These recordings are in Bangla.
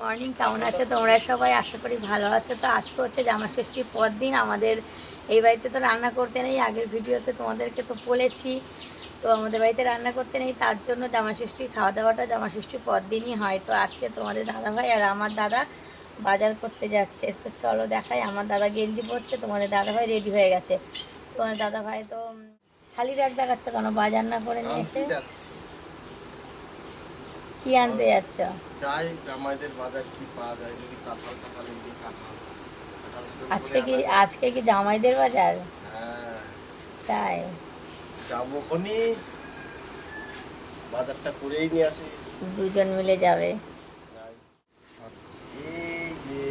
মর্নিং, কেমন আছো তোমরা সবাই? আশা করি ভালো আছো। তো আজকে হচ্ছে জামা ষষ্ঠীর পর দিন। আমাদের এই বাড়িতে তো রান্না করতে নেই, আগের ভিডিওতে তোমাদেরকে তো বলেছি। তো আমাদের বাড়িতে রান্না করতে নেই, তার জন্য জামা ষষ্ঠীর খাওয়া দাওয়াটা জামা ষষ্ঠীর পর দিনই হয়। তো আজকে তোমাদের দাদাভাই আর আমার দাদা বাজার করতে যাচ্ছে। তো চলো দেখাই। আমার দাদা গেঞ্জি পরছে, তোমাদের দাদাভাই রেডি হয়ে গেছে। তোমাদের দাদাভাই তো খালি ব্যাগ দেখাচ্ছে কেন? বাজার না করে নিয়ে এসে কি আনতে যাচ্ছ? চাই জামাইদের বাজার কি পাওয়া যায়, যদি কাঁঠাল টাঠাল এই যে কাঁঠাল আজকে কি জামাইদের বাজার? হ্যাঁ, তাই? যাবো খনি বাজারটা করেই নিয়ে আসি। দুজন মিলে যাবে? এই যে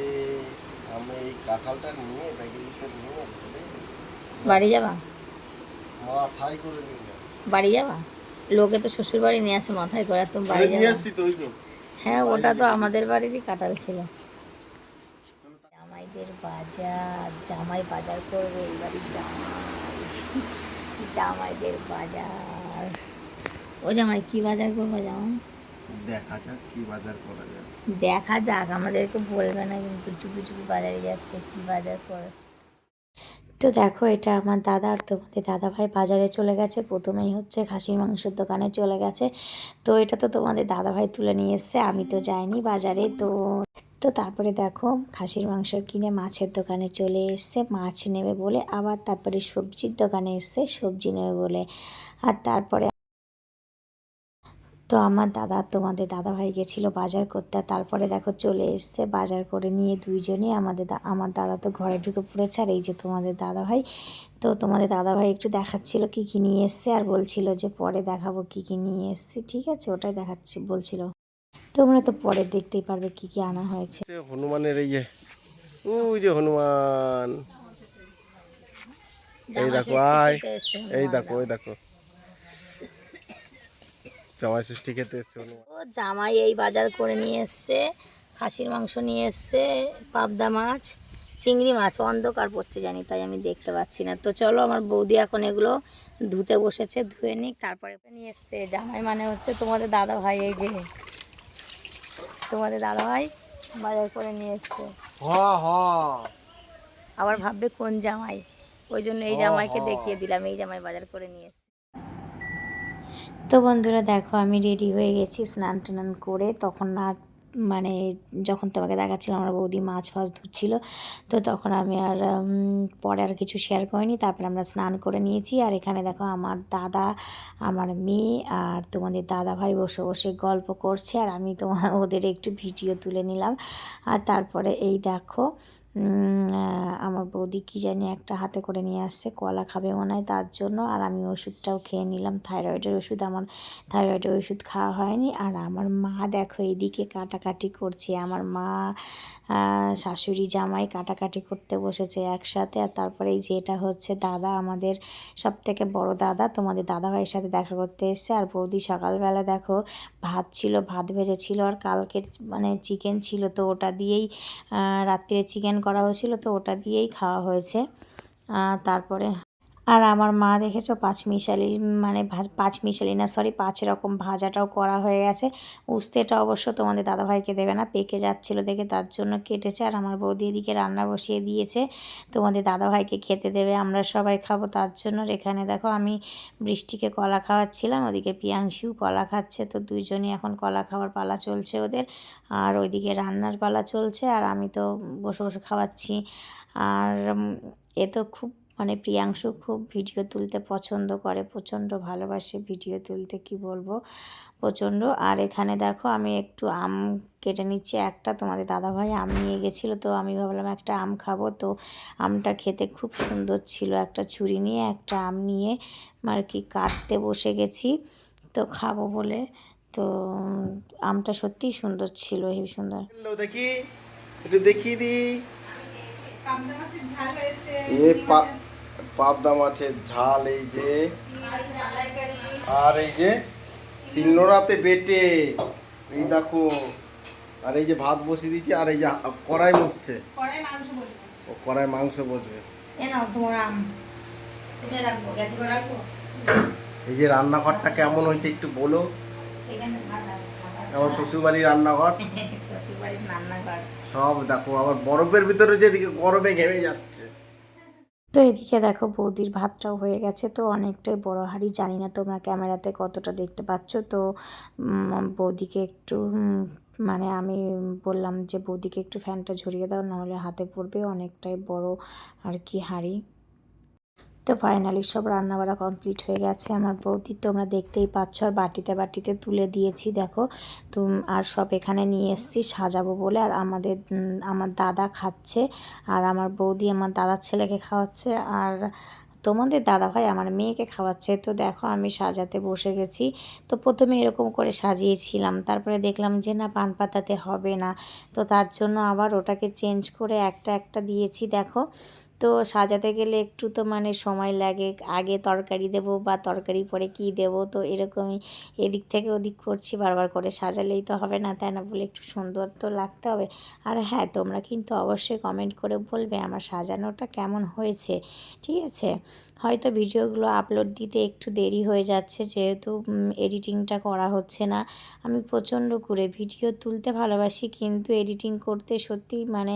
আমি এই কাঁঠালটা নিয়ে ব্যাগের ভিতরে নিয়ে ধরে বাড়ি যাবা? মাথায় করে নিয়ে যাবো। বাড়ি যাবা? লোকে তো শ্বশুর বাড়ি নিয়ে আসে মাথায় করে, তুমি বাড়ি নিয়ে যাবা? আসছি তো, ওই তো হ্যাঁ, বাড়ি ওটা তো রেখে আমাদের দিয়েছি। বাড়িরই কাঁঠাল ছিল। চলো জামাইদের বাজার, জামাই বাজার করবে এই বাড়ির জামাই। জামাইদের বাজার। ও জামাই, কি বাজার করবো জামাই? দেখা যাক কি বাজার করা যায়। দেখা যাক, আমাদেরকে বলবে না কিন্তু। চুপি চুপি বাজারে যাচ্ছে, কি বাজার করে। তো দেখো, এটা আমার দাদা আর তোমাদের দাদাভাই বাজারে চলে গেছে। প্রথমেই হচ্ছে খাসির মাংসের দোকানে চলে গেছে। তো এটা তো তোমাদের দাদাভাই তুলে নিয়ে এসছে, আমি তো যাইনি বাজারে। তো তো তারপরে দেখো, খাসির মাংস কিনে মাছের দোকানে চলে এসছে, মাছ নেবে বলে। আবার তারপরে সবজির দোকানে এসছে, সবজি নেবে বলে। আর তারপরে তো আমার দাদা তোমাদের দাদাভাই গেছিলো বাজার করতে। আর তারপরে দেখো চলে এসছে, বাজার করে নিয়ে দুইজনে। আমার দাদা তো ঘরে ঢুকে পড়েছে। আর এই যে তোমাদের দাদাভাই, তো তোমাদের দাদাভাই একটু দেখাচ্ছিল কি কি নিয়ে এসছে, আর বলছিল যে পরে দেখাবো কি কি নিয়ে এসছে। ঠিক আছে, ওটাই দেখাচ্ছি বলছিল। তোমরা তো পরে দেখতেই পারবে কি কি আনা হয়েছে। হনুমানের এই যে, ওই যে হনুমান, এই জামাই দেখো ষষ্ঠী আয়, খেতে এসছে এই দেখো হনুমানরা। ওই দেখো জামাই ষষ্ঠী খেতে এসছে হনুমান। ও জামাই এই বাজার করে নিয়ে এসছে, খাসির মাংস নিয়ে এসছে, পাবদা মাছ, চিংড়ি মাছ। অন্ধকার পড়ছে জানি, তাই আমি দেখতে পাচ্ছি না। তো চলো, আমার বৌদি এখন এগুলো ধুতে বসেছে, ধুয়ে নিক। তারপরে নিয়ে এসছে জামাই, মানে হচ্ছে তোমাদের দাদা ভাই। এই যে তোমাদের দাদা ভাই বাজার করে নিয়ে এসছে। আবার ভাববে কোন জামাই, ওই জন্য এই জামাইকে দেখিয়ে দিলাম। এই জামাই বাজার করে নিয়ে এসছে। তো বন্ধুরা দেখো, আমি রেডি হয়ে গেছি স্নান টান করে। তখন আর মানে যখন তোমাকে দেখাচ্ছিলাম আমার বৌদি মাছ ফাছ ধুচ্ছিল, তো তখন আমি আর পরে আর কিছু শেয়ার করিনি। তারপরে আমরা স্নান করে নিয়েছি। আর এখানে দেখো আমার দাদা, আমার মেয়ে আর তোমাদের দাদা ভাই বসে বসে গল্প করছে, আর আমি ওদের একটু ভিডিও তুলে নিলাম। আর তারপরে এই দেখো, আমার বৌদি কী জানি একটা হাতে করে নিয়ে আসছে, কলা খাবে মনে হয় তার জন্য। আর আমি ওষুধটাও খেয়ে নিলাম, থাইরয়েডের ওষুধ। আমার থাইরয়েডের ওষুধ খাওয়া হয়নি। আর আমার মা দেখো এইদিকে কাটাকাটি করছে। আমার মা, শাশুড়ি, জামাই কাটাকাটি করতে বসেছে একসাথে। আর তারপরে এই যে এটা হচ্ছে দাদা, আমাদের সব থেকে বড় দাদা, তোমাদের দাদা ভাইয়ের সাথে দেখা করতে এসছে। আর বৌদি সকালবেলা দেখো ভাত ছিল, ভাত ভেজেছিল, আর কালকের মানে চিকেন ছিল, তো ওটা দিয়েই রাত্রে চিকেন করা হয়েছিল, তো ওটা দিয়েই খাওয়া হয়েছে। তারপরে আর আমার মা দেখেছো পাঁচমিশালি, মানে পাঁচমিশালি না, সরি, 5 রকম ভাজাটাও করা হয়ে গেছে। উস্তেটা অবশ্য তোমাদের দাদাভাইকে দেবে না, পেকে যাচ্ছিলো দেখে তার জন্য কেটেছে। আর আমার বৌদি এদিকে রান্না বসিয়ে দিয়েছে, তোমাদের দাদাভাইকে খেতে দেবে, আমরা সবাই খাবো তার জন্য। এখানে দেখো আমি বৃষ্টিকে কলা খাওয়াচ্ছিলাম, ওদিকে প্রিয়াংশু কলা খাচ্ছে। তো দুইজনই এখন কলা খাওয়ার পালা চলছে ওদের। আর ওইদিকে রান্নার পালা চলছে, আর আমি তো বসে বসে খাওয়াচ্ছি। আর এ তো খুব মানে প্রিয়াংশু খুব ভিডিও তুলতে পছন্দ করে, প্রচণ্ড ভালোবাসে ভিডিও তুলতে, কি বলবো, প্রচণ্ড। আর এখানে দেখো আমি একটু আম কেটে নিচ্ছি একটা, তোমাদের দাদাভাই আম নিয়ে গেছিলো, তো আমি ভাবলাম একটা আম খাবো। তো আমটা খেতে খুব সুন্দর ছিল, একটা ছুরি নিয়ে একটা আম নিয়ে আর কি কাটতে বসে গেছি, তো খাবো বলে। তো আমটা সত্যিই সুন্দর ছিল, হেবি সুন্দর। দেখি, একটু দেখিয়ে দি। পাবদা মাছের ঝাল, এই যে, আর এই যে শিলনোড়াতে বেটে, এই দেখো। আর এই যে ভাত বসিয়ে দিয়েছে, আর এই যে কড়াই বসছে, ও কড়াই মাংস বসবে। এই যে রান্নাঘরটা কেমন হয়েছে একটু বলো। আমার শ্বশুরবাড়ির রান্নাঘর শ্বশুরবাড়ির রান্নাঘর। সব দেখো, আবার বরফের ভিতরে যেদিকে গরমে ঘেমে যাচ্ছে। তো এদিকে দেখো বৌদির ভাতটাও হয়ে গেছে, তো অনেকটাই বড় হাঁড়ি, জানি না তোমরা ক্যামেরাতে কতটা দেখতে পাচ্ছ। তো বৌদিকে একটু মানে আমি বললাম যে বৌদিকে একটু ফ্যানটা ঝরিয়ে দাও, নাহলে হাতে পড়বে, অনেকটাই বড় আর কি হাঁড়ি। তো ফাইনালি সব রান্নাবাড়া কমপ্লিট হয়ে গেছে আমার বৌদি, তোমরা দেখতেই পাচ্ছ। আর বাটিতে বাটিতে তুলে দিয়েছি দেখো। তো আর সব এখানে নিয়ে এসেছি সাজাবো বলে। আর আমার দাদা খাচ্ছে, আর আমার বৌদি আমার দাদার ছেলেকে খাওয়াচ্ছে, আর তোমাদের দাদাভাই আমার মেয়েকে খাওয়াচ্ছে। তো দেখো আমি সাজাতে বসে গেছি। তো প্রথমে এরকম করে সাজিয়েছিলাম, তারপরে দেখলাম যে না, পান পাতাতে হবে না, তো তার জন্য আবার ওটাকে চেঞ্জ করে একটা একটা দিয়েছি দেখো। তো সাজাতে গেলে একটু তো মানে সময় লাগে, আগে তরকারি দেবো বা তরকারি পরে কি দেবো, তো এরকমই এদিক থেকে ওদিক করছি, বারবার করে সাজালেই তো হবে না, তাই না, বলে একটু সুন্দর তো লাগতে হবে। আর হ্যাঁ, তোমরা কিন্তু অবশ্যই কমেন্ট করে বলবে আমার সাজানোটা কেমন হয়েছে, ঠিক আছে। হয়তো ভিডিওগুলো আপলোড দিতে একটু দেরি হয়ে যাচ্ছে, যেহেতু এডিটিংটা করা হচ্ছে না। আমি প্রচণ্ড করে ভিডিও তুলতে ভালোবাসি, কিন্তু এডিটিং করতে সত্যি মানে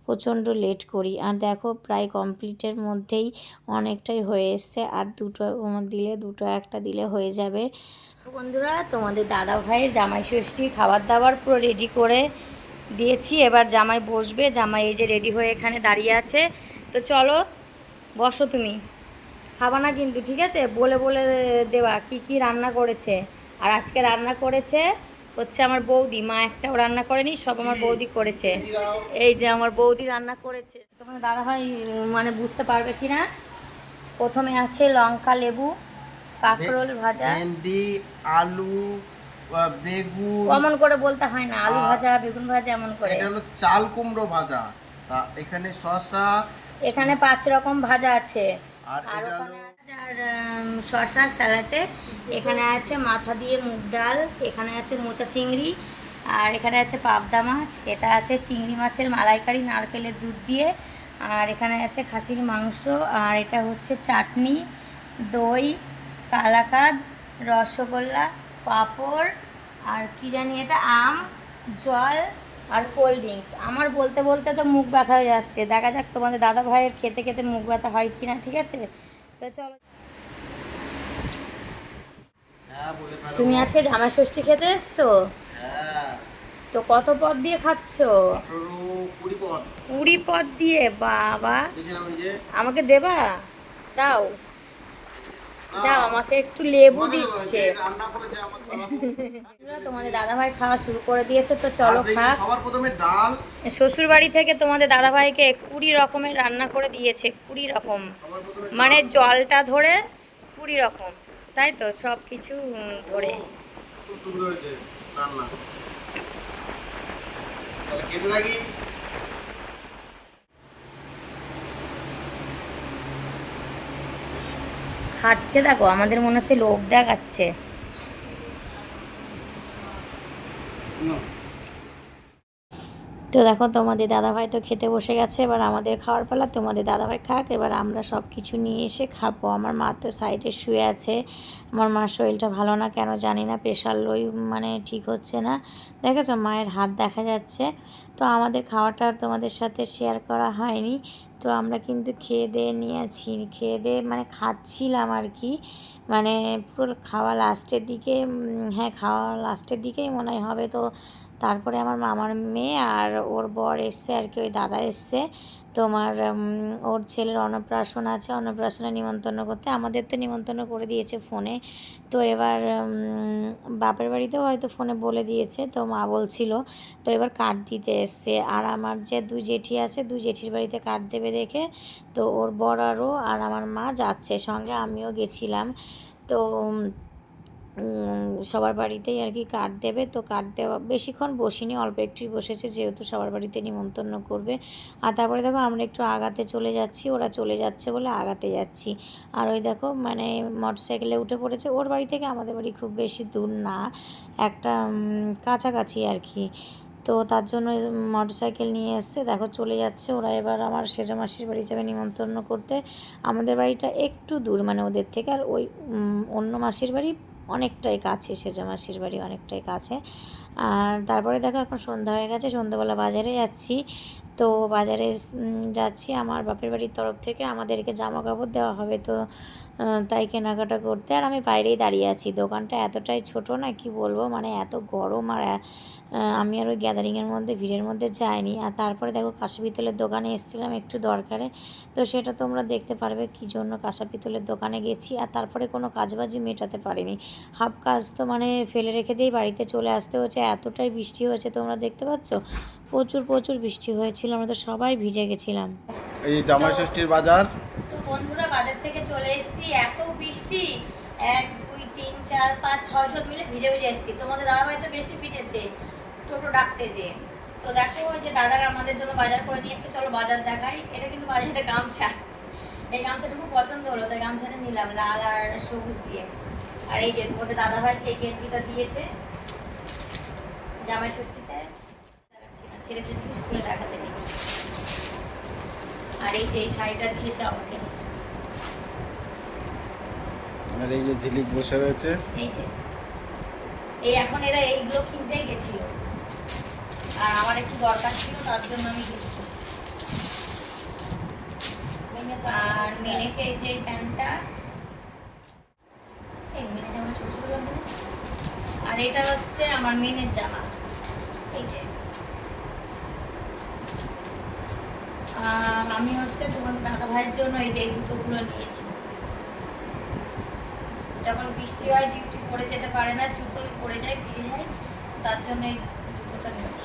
প্রচণ্ড লেট করি। আর দেখো প্রায় কমপ্লিটের মধ্যেই অনেকটাই হয়ে এসছে, আর দুটো একটা দিলে হয়ে যাবে। বন্ধুরা, তোমাদের দাদা ভাইয়ের জামাই ষষ্ঠী খাবার দাবার পুরো রেডি করে দিয়েছি, এবার জামাই বসবে। জামাই এই যে রেডি হয়ে এখানে দাঁড়িয়ে আছে। তো চলো বসো, তুমি খাবা না কিন্তু, ঠিক আছে, বলে বলে দেওয়া কি কি রান্না করেছে। আর আজকে রান্না করেছে হচ্ছে আমার বৌদি, মা একটাও রান্না করেনি, সব আমার বৌদি করেছে। এই যে আমার বৌদি রান্না করেছে, তোমার দাদাভাই মানে বুঝতে পারবে কি না। প্রথমে আছে লঙ্কা, লেবু, কাঁকরোল ভাজা, ভেন্ডি, আলু, বেগুন, অমন করে বলতে হয় না, আলু ভাজা, বেগুন ভাজা, এমন করে। এটা হলো চাল কুমড়ো ভাজা। তা এখানে শসা, এখানে 5 রকম ভাজা আছে। আর আর এটা ওখানে হলো আছে আর শসা স্যালাডে। এখানে আছে মাথা দিয়ে মুগ ডাল, এখানে আছে মোচা চিংড়ি, আর এখানে আছে পাবদা মাছ, এটা আছে চিংড়ি মাছের মালাইকারি নারকেলের দুধ দিয়ে, আর এখানে আছে খাসির মাংস, আর এটা হচ্ছে চাটনি, দই, কালাকাঁদ, রসগোল্লা, পাঁপড়, আর কি জানি এটা, আম, জল, আর কোল্ড ড্রিঙ্কস। আমার বলতে বলতে তো মুখ ব্যথা হয়ে যাচ্ছে, দেখা যাক তোমাদের দাদা ভাইয়ের খেতে খেতে মুখ ব্যথা হয় কি না, ঠিক আছে। তো চলো, হ্যাঁ বলে ফেলো। তুমি আজকে জামাই ষষ্ঠী খেতে এসছো? হ্যাঁ, তো কত পদ দিয়ে খাচ্ছ? 18-20 পদ। 20 পদ দিয়ে, বাবা। দেখলাম ওই যে আমাকে দেবা? দাও না, দাও, আমাকে একটু লেবু তোমাকে দিচ্ছে। যে রান্না করেছে আমাকে খাওয়াবো। তোমাদের দাদাভাই খাওয়া শুরু করে দিয়েছে, তো চলো আর দেখি খাক। সবার প্রথমে ডাল, শ্বশুর বাড়ি থেকে তোমাদের দাদাভাইকে 20 রকমের রান্না করে দিয়েছে, 20 রকম, সবার প্রথমে মানে ডাল। জলটা ধরে 20 রকম, তাই তো, সব কিছু ধরে। খুব সুন্দর হয়েছে রান্না। তাহলে খেতে থাকি। খাচ্ছে দেখো, আমাদের মনে হচ্ছে লোভ দেখাচ্ছে। তো দেখো তোমাদের দাদাভাই তো খেতে বসে গেছে, এবার আমাদের খাওয়ার পালা। তোমাদের দাদাভাই খাক, এবার আমরা সব কিছু নিয়ে এসে খাবো। আমার মা তো সাইডে শুয়ে আছে, আমার মার শরীরটা ভালো না, কেন জানি না, প্রেশার লোই মানে ঠিক হচ্ছে না, দেখেছো মায়ের হাত দেখা যাচ্ছে। তো আমাদের খাওয়াটা আর তোমাদের সাথে শেয়ার করা হয়নি। তো আমরা কিন্তু খেয়ে দিয়ে নিয়েছি, খেয়ে দিয়ে মানে খাচ্ছিলাম আর কি, মানে পুরো খাওয়া লাস্টের দিকে, হ্যাঁ খাওয়া লাস্টের দিকেই মনে হবে। তো তারপরে আমার মামার মেয়ে আর ওর বর এসছে আর কি, ওই দাদা এসছে তোমার, ওর ছেলের অন্নপ্রাশন আছে, অন্নপ্রাশনে নিমন্ত্রণ করতে, আমাদের তো নিমন্ত্রণ করে দিয়েছে ফোনে। তো এবার বাপের বাড়িতেও হয়তো ফোনে বলে দিয়েছে, তো মা বলছিল। তো এবার কার্ড দিতে এসছে, আর আমার যে 2 জেঠি আছে, 2 জেঠির বাড়িতে কার্ড দেবে দেখে, তো ওর বর আরও আর আমার মা যাচ্ছে সঙ্গে, আমিও গেছিলাম। তো সবার বাড়িতেই আর কি কার্ড দেবে। তো কার্ড দেওয়া বেশিক্ষণ বসিনি, অল্প একটুই বসেছে, যেহেতু সবার বাড়িতে নিমন্ত্রণ করবে। আর তারপরে দেখো আমরা একটু আগাতে চলে যাচ্ছি, ওরা চলে যাচ্ছে বলে আগাতে যাচ্ছি। আর ওই দেখো মানে মোটরসাইকেলে উঠে পড়েছে, ওর বাড়ি থেকে আমাদের বাড়ি খুব বেশি দূর না, একটা কাছাকাছি আর কি। তো তার জন্য মোটরসাইকেল নিয়ে এসছে, দেখো চলে যাচ্ছে ওরা। এবার আমার সেজো মাসির বাড়ি যাবে নিমন্ত্রণ করতে। আমাদের বাড়িটা একটু দূর মানে ওদের থেকে, আর ওই অন্য মাসির বাড়ি অনেকটাই কাছে সেজো মাসির বাড়ি, অনেকটাই কাছে। আর তারপরে দেখো এখন সন্ধ্যা হয়ে গেছে, সন্ধ্যাবেলা বাজারে যাচ্ছি। তো বাজারে যাচ্ছি আমার বাপের বাড়ির তরফ থেকে, আমাদেরকে জামা কাপড় দেওয়া হবে, তো তাই কেনাকাটা করতে। আর আমি বাইরেই দাঁড়িয়ে আছি, দোকানটা এতটাই ছোট না কি বলবো, মানে এত গরম। আর আমি আর ওই গ্যাদারিংয়ের মধ্যে ভিড়ের মধ্যে যাইনি। আর তারপরে দেখো কাঁসা পিতলের দোকানে এসেছিলাম একটু দরকারে, তো সেটা তোমরা দেখতে পারবে কী জন্য কাঁসা পিতলের দোকানে গেছি। আর তারপরে কোনো কাজবাজি মেটাতে পারিনি, হাফ কাজ তো মানে ফেলে রেখে দিয়েই বাড়িতে চলে আসতে হচ্ছে, এতটাই বৃষ্টি হয়েছে তোমরা দেখতে পাচ্ছ, প্রচুর প্রচুর বৃষ্টি হয়েছিল, আমরা তো সবাই ভিজে গেছিলাম। এই জামাই ষষ্ঠীর বাজার। তো বন্ধুরা বাজার থেকে চলে এসেছি, এত বৃষ্টি, 1 2 3 4 5 6 জন মিলে ভিজে ভিজে এসেছি। তোমাদের দাদাভাই তো বেশি ভিজেছে টোটো ডাকতে যে। তো দেখো ওই যে দাদারা আমাদের জন্য বাজার করে নিয়ে এসেছে, চলো বাজার দেখাই। এটা কিন্তু বাজারে গামছা, এই গামছাটা খুব পছন্দ হলো তাই গামছাটা নিলাম লাল আর সবুজ দিয়ে। আর এই যে তোমাদের দাদাভাই এই গেঞ্জিটা দিয়েছে জামাই ষষ্ঠীতে, দেখাচ্ছি না, ছেলেদের জিনিস খুলে দেখাতে নেই। আর এই যে এই শাড়িটা দিয়েছে আমাকে, আর এই যে ঝিলিক বসে রয়েছে, এই যে এই এখন এরা এইগুলো কিনতে গেছিল, আর আমার একটু দরকার ছিল তার জন্য আমি গেছি। আর মেনেকে এই যে প্যান্টটা, এই মেনে জামা ছোট ছোট লাগবে না? আর এটা হচ্ছে আমার মেনের জামা, এই যে। আর আমি হচ্ছে তোমাদের দাদা ভাইয়ের জন্য এই যে এই জুতোগুলো নিয়েছি, যখন বৃষ্টি হয় ডিউটি পরে যেতে পারে না, জুতোই পরে যায় ভিজে যায়, তার জন্য এই জুতোটা নিয়েছি।